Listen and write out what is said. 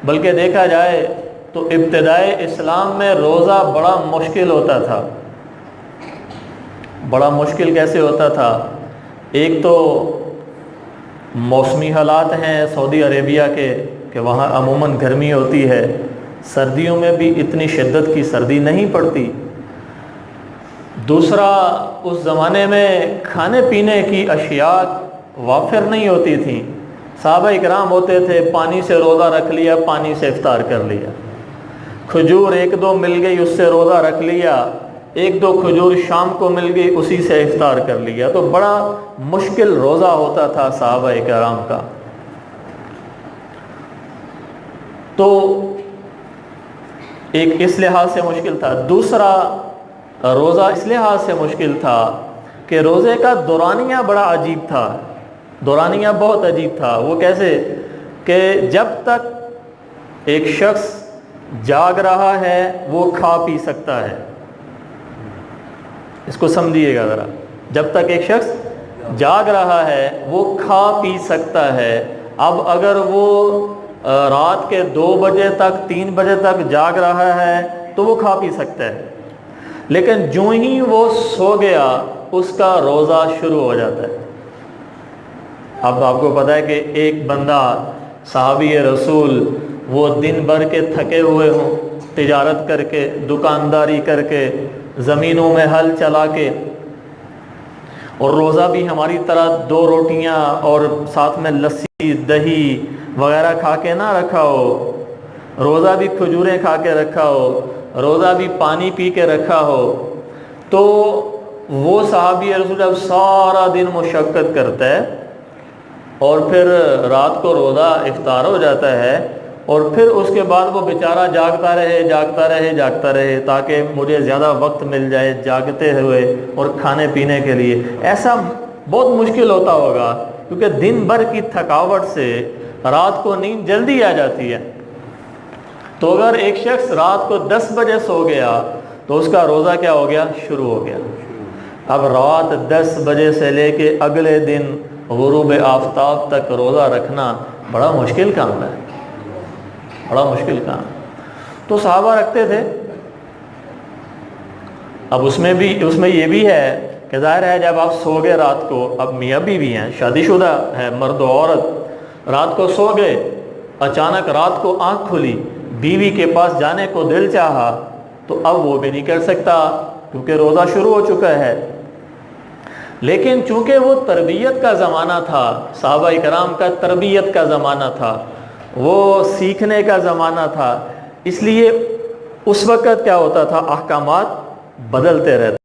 بلکہ دیکھا جائے تو ابتدائے اسلام میں روزہ بڑا مشکل ہوتا تھا۔ بڑا مشکل کیسے ہوتا تھا؟ ایک تو موسمی حالات ہیں سعودی عربیہ کے کہ وہاں عموماً گرمی ہوتی ہے، سردیوں میں بھی اتنی شدت کی سردی نہیں پڑتی۔ دوسرا، اس زمانے میں کھانے پینے کی اشیاء وافر نہیں ہوتی تھیں۔ صحابہ اکرام ہوتے تھے، پانی سے روزہ رکھ لیا، پانی سے افطار کر لیا، کھجور ایک دو مل گئی اس سے روزہ رکھ لیا، ایک دو کھجور شام کو مل گئی اسی سے افطار کر لیا۔ تو بڑا مشکل روزہ ہوتا تھا صحابہ اکرام کا۔ تو ایک اس لحاظ سے مشکل تھا۔ دوسرا، روزہ اس لحاظ سے مشکل تھا کہ روزے کا دورانیہ بڑا عجیب تھا۔ دورانیہ بہت عجیب تھا۔ وہ کیسے کہ جب تک ایک شخص جاگ رہا ہے وہ کھا پی سکتا ہے۔ اس کو سمجھیے گا ذرا، جب تک ایک شخص جاگ رہا ہے وہ کھا پی سکتا ہے۔ اب اگر وہ رات کے 2 بجے تک 3 بجے تک جاگ رہا ہے تو وہ کھا پی سکتا ہے، لیکن جو ہی وہ سو گیا اس کا روزہ شروع ہو جاتا ہے۔ اب آپ کو پتہ ہے کہ ایک بندہ صحابی رسول وہ دن بھر کے تھکے ہوئے ہوں، تجارت کر کے، دکانداری کر کے، زمینوں میں ہل چلا کے، اور روزہ بھی ہماری طرح 2 روٹیاں اور ساتھ میں لسی دہی وغیرہ کھا کے نہ رکھا ہو، روزہ بھی کھجوریں کھا کے رکھا ہو، روزہ بھی پانی پی کے رکھا ہو، تو وہ صحابی رسول جب سارا دن مشقت کرتا ہے اور پھر رات کو روزہ افطار ہو جاتا ہے، اور پھر اس کے بعد وہ بیچارہ جاگتا رہے تاکہ مجھے زیادہ وقت مل جائے جاگتے ہوئے اور کھانے پینے کے لیے۔ ایسا بہت مشکل ہوتا ہوگا کیونکہ دن بھر کی تھکاوٹ سے رات کو نیند جلدی آ جاتی ہے۔ تو اگر ایک شخص رات کو 10 بجے سو گیا تو اس کا روزہ کیا ہو گیا؟ شروع ہو گیا۔ اب رات 10 بجے سے لے کے اگلے دن غروب آفتاب تک روزہ رکھنا بڑا مشکل کام ہے، بڑا مشکل کام۔ تو صحابہ رکھتے تھے۔ اب اس میں یہ بھی ہے کہ ظاہر ہے جب آپ سو گئے رات کو، اب میاں بیوی ہیں، شادی شدہ ہے مرد و عورت، رات کو سو گئے، اچانک رات کو آنکھ کھلی، بیوی کے پاس جانے کو دل چاہا تو اب وہ بھی نہیں کر سکتا کیونکہ روزہ شروع ہو چکا ہے۔ لیکن چونکہ وہ تربیت کا زمانہ تھا، صحابہ کرام کا تربیت کا زمانہ تھا، وہ سیکھنے کا زمانہ تھا، اس لیے اس وقت کیا ہوتا تھا؟ احکامات بدلتے رہتے